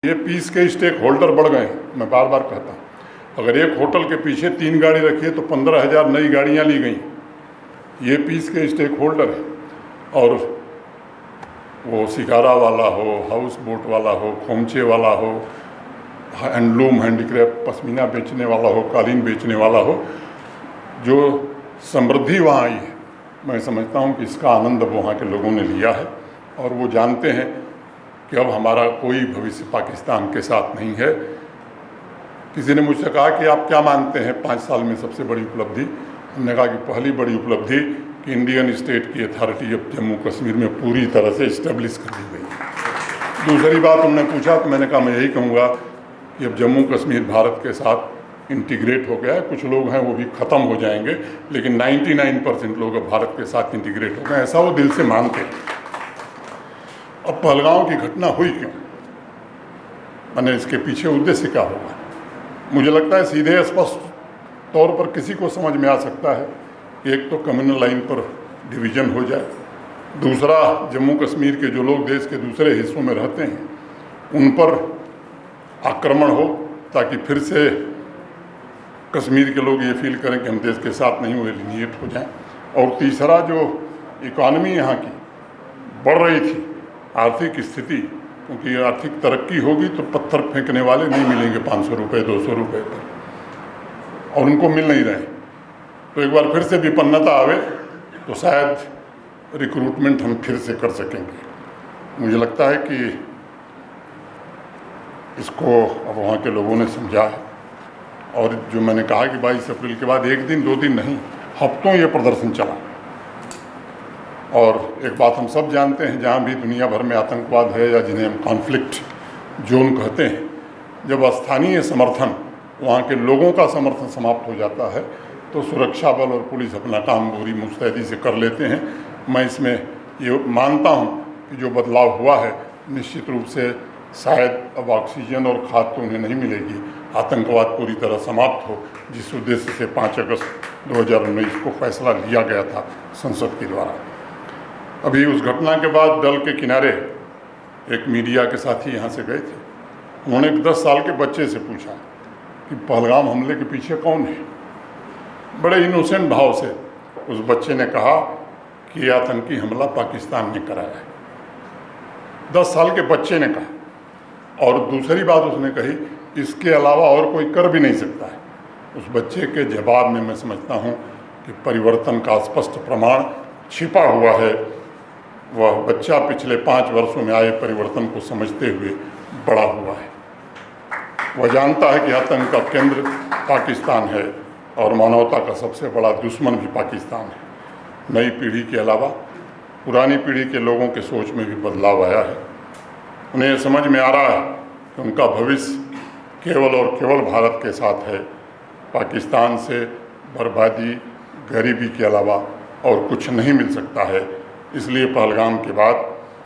ये पीस के stake holder बढ़ गए हैं। मैं बार बार कहता हूँ, अगर एक होटल के पीछे 3 गाड़ी रखी है तो 15,000 नई गाड़ियाँ ली गई। ये पीस के स्टेक होल्डर है। और वो शिकारा वाला हो, हाउस बोट वाला हो, खोमचे वाला हो, हैंडलूम हैंडीक्राफ्ट पश्मीना बेचने वाला हो, कालीन बेचने वाला हो, जो समृद्धि वहाँ आई है, मैं समझता हूँ कि इसका आनंद वहाँ के लोगों ने लिया है। और वो जानते हैं कि अब हमारा कोई भविष्य पाकिस्तान के साथ नहीं है। किसी ने मुझसे कहा कि आप क्या मानते हैं 5 साल में सबसे बड़ी उपलब्धि? हमने कहा कि पहली बड़ी उपलब्धि कि इंडियन स्टेट की अथॉरिटी अब जम्मू कश्मीर में पूरी तरह से इस्टेब्लिश कर दी गई। दूसरी बात उन्होंने पूछा तो मैंने कहा मैं यही कहूँगा कि अब जम्मू कश्मीर भारत के साथ इंटीग्रेट हो गया है। कुछ लोग हैं वो भी ख़त्म हो जाएंगे, लेकिन 99% लोग अब भारत के साथ इंटीग्रेट हो गए, ऐसा वो दिल से मानते हैं। अब पहलगांव की घटना हुई क्यों, मैंने इसके पीछे उद्देश्य क्या होगा? मुझे लगता है सीधे स्पष्ट तौर पर किसी को समझ में आ सकता है। एक तो कम्युनल लाइन पर डिवीज़न हो जाए, दूसरा जम्मू कश्मीर के जो लोग देश के दूसरे हिस्सों में रहते हैं उन पर आक्रमण हो, ताकि फिर से कश्मीर के लोग ये फील करें कि हम देश के साथ नहीं, वो एलिनिएट हो जाएं। और तीसरा, जो इकॉनमी यहाँ की बढ़ रही थी, आर्थिक स्थिति, क्योंकि आर्थिक तरक्की होगी तो पत्थर फेंकने वाले नहीं मिलेंगे 500 रुपये 200 रुपये पर, और उनको मिल नहीं रहे। तो एक बार फिर से विपन्नता आवे तो शायद रिक्रूटमेंट हम फिर से कर सकेंगे। मुझे लगता है कि इसको अब वहाँ के लोगों ने समझा है। और जो मैंने कहा कि 22 अप्रैल के बाद 1 दिन 2 दिन नहीं, हफ्तों ये प्रदर्शन चला। और एक बात हम सब जानते हैं, जहाँ भी दुनिया भर में आतंकवाद है या जिन्हें हम कॉन्फ्लिक्ट जोन कहते हैं, जब स्थानीय समर्थन, वहाँ के लोगों का समर्थन समाप्त हो जाता है तो सुरक्षा बल और पुलिस अपना काम पूरी मुस्तैदी से कर लेते हैं। मैं इसमें ये मानता हूँ कि जो बदलाव हुआ है, निश्चित रूप से शायद अब ऑक्सीजन और खाद तो उन्हें नहीं मिलेगी, आतंकवाद पूरी तरह समाप्त हो, जिस उद्देश्य से 5 अगस्त 2019 को फैसला लिया गया था संसद के द्वारा। अभी उस घटना के बाद डल के किनारे एक मीडिया के साथी यहाँ से गए थे। उन्होंने एक 10 साल के बच्चे से पूछा कि पहलगाम हमले के पीछे कौन है। बड़े इनोसेंट भाव से उस बच्चे ने कहा कि यह आतंकी हमला पाकिस्तान ने कराया है। 10 साल के बच्चे ने कहा। और दूसरी बात उसने कही, इसके अलावा और कोई कर भी नहीं सकता है। उस बच्चे के जवाब में मैं समझता हूँ कि परिवर्तन का स्पष्ट प्रमाण छिपा हुआ है। वह बच्चा पिछले 5 वर्षों में आए परिवर्तन को समझते हुए बड़ा हुआ है। वह जानता है कि आतंक का केंद्र पाकिस्तान है और मानवता का सबसे बड़ा दुश्मन भी पाकिस्तान है। नई पीढ़ी के अलावा पुरानी पीढ़ी के लोगों के सोच में भी बदलाव आया है। उन्हें समझ में आ रहा है कि उनका भविष्य केवल और केवल भारत के साथ है। पाकिस्तान से बर्बादी, गरीबी के अलावा और कुछ नहीं मिल सकता है। इसलिए पहलगाम के बाद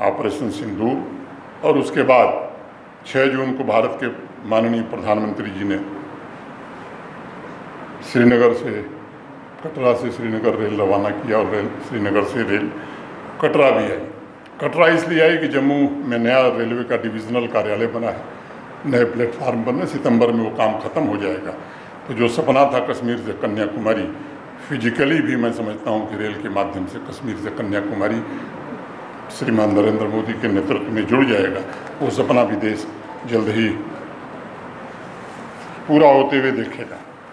ऑपरेशन सिंदूर और उसके बाद 6 जून को भारत के माननीय प्रधानमंत्री जी ने श्रीनगर से, कटरा से श्रीनगर रेल रवाना किया और श्रीनगर से रेल कटरा भी आई। कटरा इसलिए आई कि जम्मू में नया रेलवे का डिविजनल कार्यालय बना है, नए प्लेटफार्म बने, सितंबर में वो काम ख़त्म हो जाएगा। तो जो सपना था कश्मीर से कन्याकुमारी, फिजिकली भी मैं समझता हूँ कि रेल के माध्यम से कश्मीर से कन्याकुमारी श्रीमान नरेंद्र मोदी के नेतृत्व में जुड़ जाएगा। वो सपना भी देश जल्द ही पूरा होते हुए देखेगा।